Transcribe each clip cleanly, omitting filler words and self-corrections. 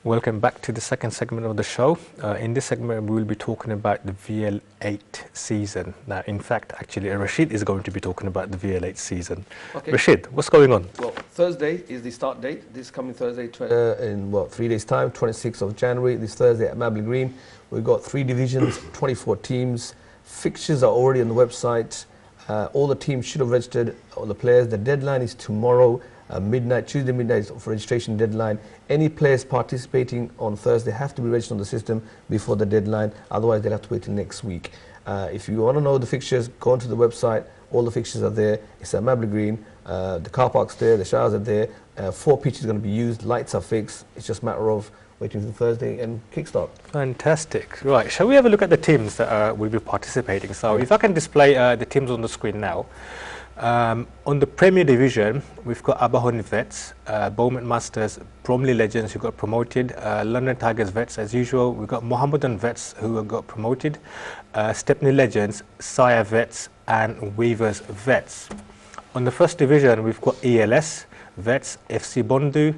Welcome back to the second segment of the show. In this segment, we will be talking about the VL8 season. Now, in fact, actually, Rashid is going to be talking about the VL8 season. Okay. Rashid, what's going on? Well, Thursday is the start date. This coming Thursday, in 3 days' time, 26th of January, this Thursday at Mabley Green. We've got 3 divisions, 24 teams. Fixtures are already on the website. All the teams should have registered, all the players. The deadline is tomorrow. Midnight, Tuesday midnight for registration deadline. Any players participating on Thursday have to be registered on the system before the deadline, otherwise they'll have to wait till next week. If you want to know the fixtures, go onto the website, all the fixtures are there. It's at Mabley Green, the car park's there, the showers are there, 4 pitches are going to be used, lights are fixed. It's just a matter of waiting for Thursday and kickstart. Fantastic. Right, shall we have a look at the teams that will be participating? So if I can display the teams on the screen now. On the Premier Division, we've got Abahoni Vets, Bowman Masters, Bromley Legends who got promoted, London Tigers Vets as usual, we've got Mohammedan Vets who got promoted, Stepney Legends, Sire Vets and Weavers Vets. On the First Division, we've got ELS Vets, FC Bondu,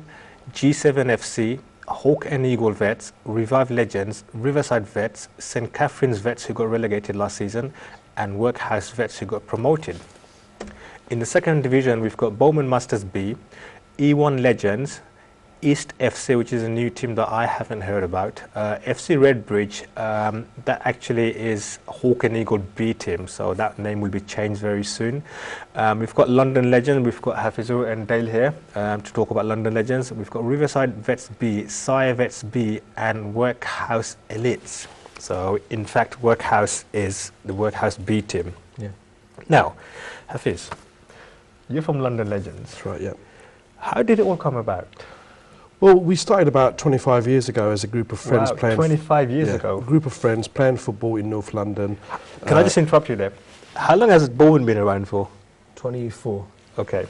G7 FC, Hawk and Eagle Vets, Revive Legends, Riverside Vets, St Catherine's Vets who got relegated last season and Workhouse Vets who got promoted. In the Second Division, we've got Bowman Masters B, E1 Legends, East FC, which is a new team that I haven't heard about, FC Redbridge, that actually is Hawk and Eagle B team, so that name will be changed very soon. We've got London Legends, we've got Hafizur and Dale here to talk about London Legends. We've got Riverside Vets B, Sire Vets B, and Workhouse Elites. So, in fact, Workhouse is the Workhouse B team. Yeah. Now, Hafiz, you're from London Legends. That's right, yeah. How did it all come about? Well, we started about 25 years ago as a group of friends playing... 25 years ago? A group of friends playing football in North London. Can I just interrupt you there? How long has Bowen been around for? 24. Okay.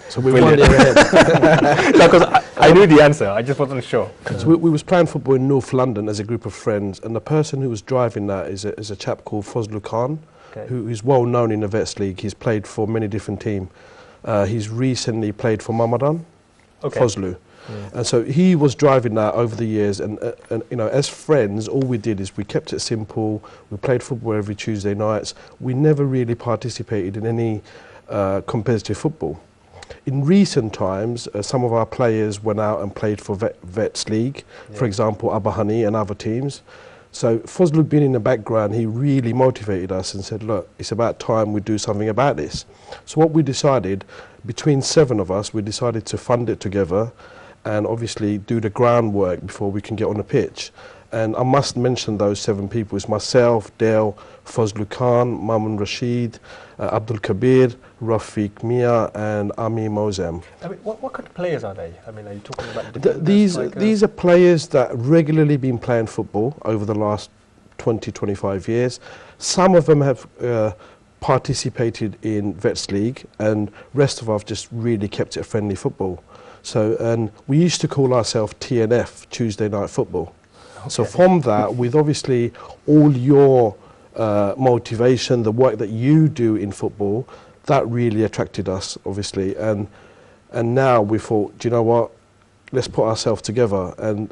So we were 1 year ahead. No, because I knew the answer, I just wasn't sure. So we was playing football in North London as a group of friends, and the person who was driving that is a chap called Fazlul Khan, who is well known in the Vets League. He's played for many different teams. He's recently played for Mamadan, Fazlu. Yeah. And so he was driving that over the years, and you know, as friends, all we did is we kept it simple. We played football every Tuesday nights. We never really participated in any competitive football. In recent times, some of our players went out and played for Vets League, for example, Abahani and other teams. So Fazlu being in the background, he really motivated us and said, look, it's about time we do something about this. So what we decided, between 7 of us, we decided to fund it together and obviously do the groundwork before we can get on the pitch. And I must mention those 7 people. It's myself, Dale, Fazlul Khan, Mamun Rashid, Abdul Kabir, Rafiq Mia and Ami Mozam. I mean, what kind of players are they? I mean, are you talking about... These are players that regularly been playing football over the last 20, 25 years. Some of them have participated in Vets League, and rest of us just really kept it friendly football. So, and we used to call ourselves TNF, Tuesday Night Football. Okay. So from that, with obviously all your motivation, the work that you do in football, that really attracted us, obviously. And now we thought, do you know what? Let's put ourselves together, and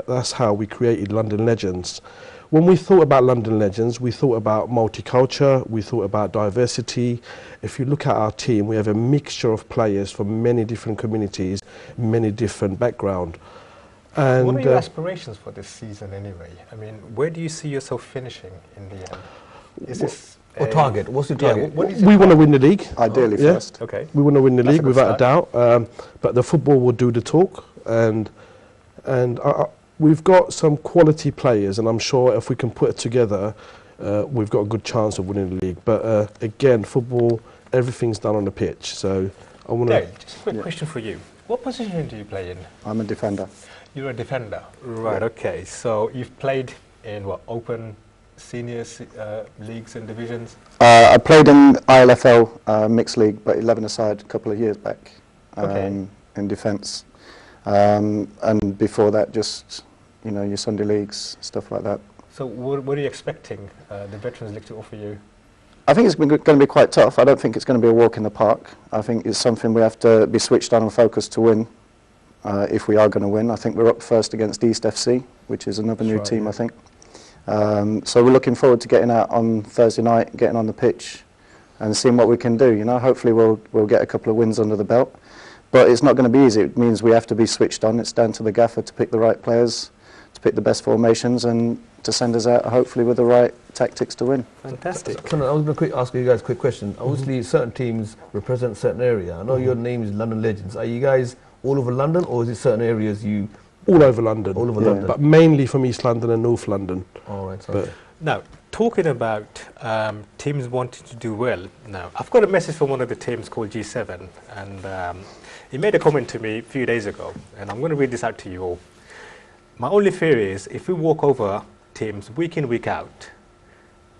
that's how we created London Legends. When we thought about London Legends, we thought about multicultural, we thought about diversity. If you look at our team, we have a mixture of players from many different communities, many different backgrounds. And what are your aspirations for this season anyway? I mean, where do you see yourself finishing in the end? Is this what target? What's the target? We want to win the league. Ideally first. Okay. We want to win the league without a doubt. But the football will do the talk. And we've got some quality players, and I'm sure if we can put it together, we've got a good chance of winning the league. But again, football, everything's done on the pitch. So I want to... Just a quick question for you. What position do you play in? I'm a defender. You're a defender, right? Okay. So you've played in what, open senior leagues and divisions? I played in ILFL mixed league, but 11-a-side a couple of years back in defence. And before that, just, you know, your Sunday leagues, stuff like that. So what are you expecting the Veterans League to offer you? I think it's going to be quite tough. I don't think it's going to be a walk in the park. I think it's something we have to be switched on and focused to win. if we are going to win. I think we're up first against East FC, which is another new team, I think. So we're looking forward to getting out on Thursday night, getting on the pitch and seeing what we can do. You know, hopefully we'll get a couple of wins under the belt. But it's not going to be easy. It means we have to be switched on. It's down to the gaffer to pick the right players, to pick the best formations, and to send us out hopefully with the right tactics to win. Fantastic. So I was going to ask you guys a quick question. Obviously, certain teams represent a certain area. I know your name is London Legends. Are you guys all over London, or is it certain areas you... All over London. All over London. But mainly from East London and North London. All right. But Now, talking about teams wanting to do well, now, I've got a message from one of the teams called G7, and he made a comment to me a few days ago, and I'm going to read this out to you all. My only fear is if we walk over teams week in, week out,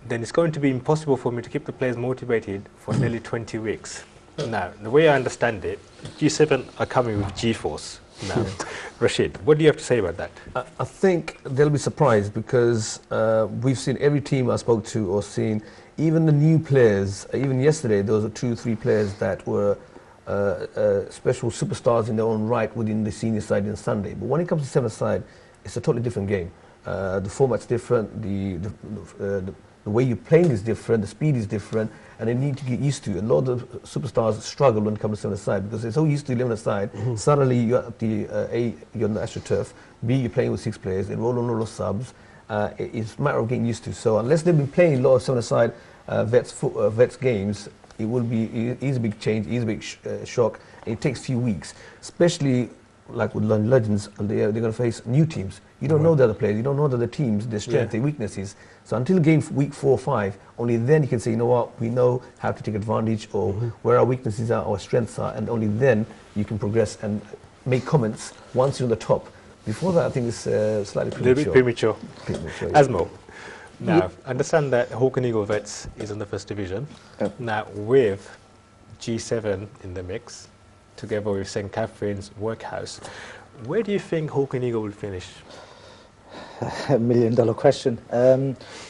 then it's going to be impossible for me to keep the players motivated for nearly 20 weeks. Now, the way I understand it, G7 are coming with G-Force. Now, Rashid, what do you have to say about that? I think they'll be surprised because we've seen every team I spoke to or seen, even the new players, even yesterday there was 2 or 3 players that were special superstars in their own right within the senior side on Sunday. But when it comes to 7 side, it's a totally different game. The format's different, the way you're playing is different, the speed is different, and they need to get used to it. A lot of superstars struggle when it comes to 7-a-side because they're so used to 11-a-side. Suddenly you're at the A, you're on the AstroTurf, B, you're playing with 6 players, they roll on all those subs. It's a matter of getting used to. So unless they've been playing a lot of 7-a-side vets games, it will be a big change, a big shock. It takes a few weeks, especially like with London Legends, they're going to face new teams. You don't know the other players, you don't know the other teams, their strengths, their weaknesses. So until game week 4 or 5, only then you can say, you know what, we know how to take advantage or where our weaknesses are, our strengths are, and only then you can progress and make comments once you're on the top. Before that, I think it's slightly premature. A little bit premature. Yeah. Asmo, now, understand that Hawk and Eagle Vets is in the 1st division. Now, with G7 in the mix, together with St. Catherine's Workhouse, where do you think Hawk and Eagle will finish? $1 million question.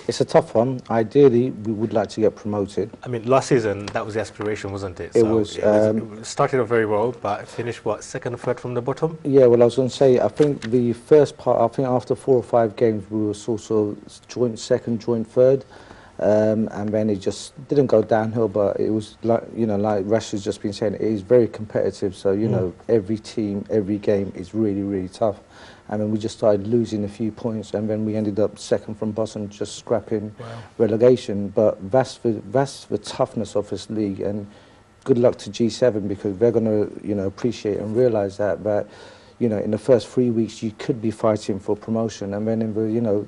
It's a tough one. Ideally, we would like to get promoted. I mean, last season, that was the aspiration, wasn't it? It was. It started off very well, but finished, what, 2nd or 3rd from the bottom? Yeah, well, I was going to say, I think the first part, I think after 4 or 5 games, we were sort of joint 2nd, joint 3rd. And then it just didn't go downhill, but it was like, you know, like Rash has just been saying, it is very competitive. So, you know, every team, every game is really, really tough. And then we just started losing a few points, and then we ended up 2nd from bottom, just scrapping relegation. But that's the toughness of this league, and good luck to G7 because they're going to, you know, appreciate and realise that, you know, in the first 3 weeks you could be fighting for promotion, and then in the, you know,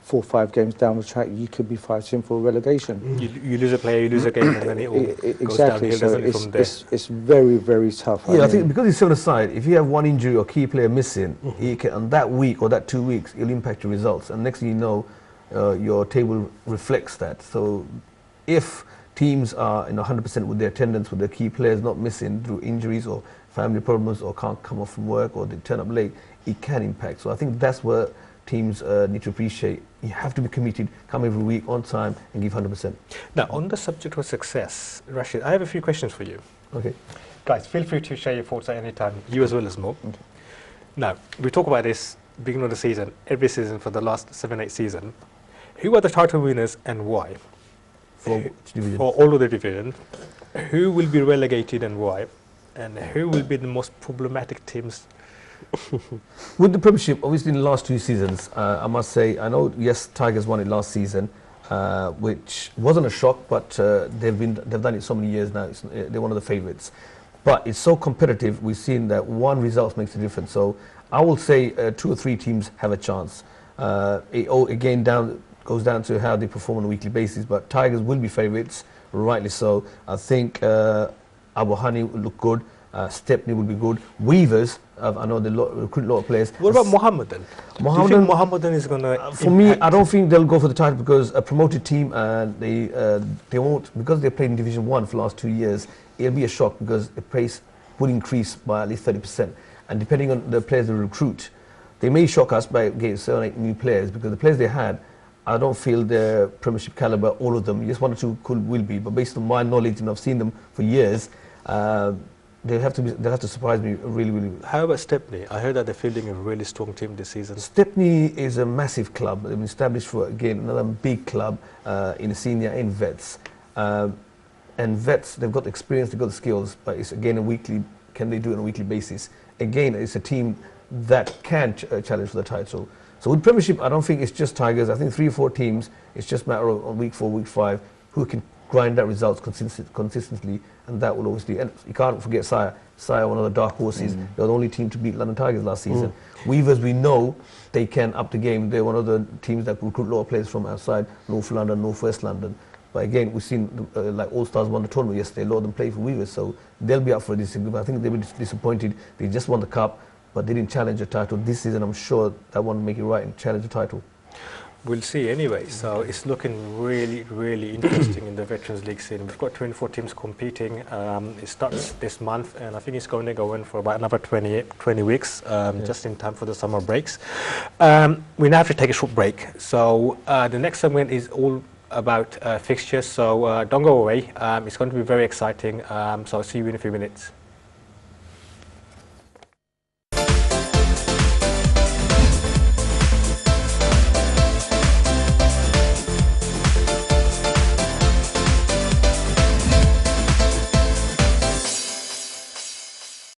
4 or 5 games down the track you could be fighting for relegation. You lose a player, you lose a game, and then it all goes downhill, doesn't it, from there? It's very, very tough. Yeah, I think because it's 7-a-side, if you have one injury or key player missing, you can, on that week or that 2 weeks, it'll impact your results. And next thing you know, your table reflects that. So if teams are 100% with their attendance, with their key players not missing through injuries or family problems or can't come off from work or they turn up late, it can impact. So I think that's where teams need to appreciate. You have to be committed, come every week on time and give 100%. Now, on the subject of success, Rashid, I have a few questions for you. Okay. Guys, feel free to share your thoughts at any time, you as well as Mo. Okay. Now, we talk about this beginning of the season, every season for the last 7-8 seasons. Who are the title winners and why? For which division? For all of the divisions. Who will be relegated and why? And who will be the most problematic teams? With the Premiership, obviously in the last 2 seasons, I must say, I know, yes, Tigers won it last season, which wasn't a shock, but they've done it so many years now, they're one of the favourites. But it's so competitive, we've seen that one result makes a difference. So I will say 2 or 3 teams have a chance. It all, again, goes down to how they perform on a weekly basis, but Tigers will be favourites, rightly so. I think Abu Hani will look good. Stepney will be good. Weavers, I know they recruit a lot of players. What about Mohammedan? Do you think Mohammedan is going to for me, I don't think they'll go for the title because a promoted team, they won't, because they played in Division 1 for the last 2 years, it'll be a shock because the price will increase by at least 30%. And depending on the players they recruit, they may shock us by getting 7 or 8 new players because the players they had, I don't feel their Premiership calibre, all of them. Just 1 or 2 will be, but based on my knowledge and I've seen them for years, they'll have to surprise me really, really. How about Stepney? I heard that they're fielding a really strong team this season. Stepney is a massive club. They've been established for, again, another big club in senior in vets. And vets, they've got the experience, they've got the skills, but it's again can they do it on a weekly basis? Again, it's a team that can challenge for the title. So with Premiership, I don't think it's just Tigers. I think 3 or 4 teams, it's just a matter of on week 4, week 5, who can grind out results consistently, and that will obviously, and you can't forget Sire, one of the dark horses. They're the only team to beat London Tigers last season. Weavers, we know they can up the game. They're one of the teams that recruit a lot of players from outside North London, North West London. But again, we've seen like All Stars won the tournament yesterday. A lot of them played for Weavers, so they'll be up for this. I think they were disappointed. They just won the cup, but they didn't challenge the title this season. I'm sure that one will make it right and challenge the title. We'll see anyway. So it's looking really, really interesting in the Veterans League scene. We've got 24 teams competing. It starts this month, and I think it's going to go in for about another 20 weeks, just in time for the summer breaks. We now have to take a short break. So the next segment is all about fixtures. So don't go away. It's going to be very exciting. So I'll see you in a few minutes.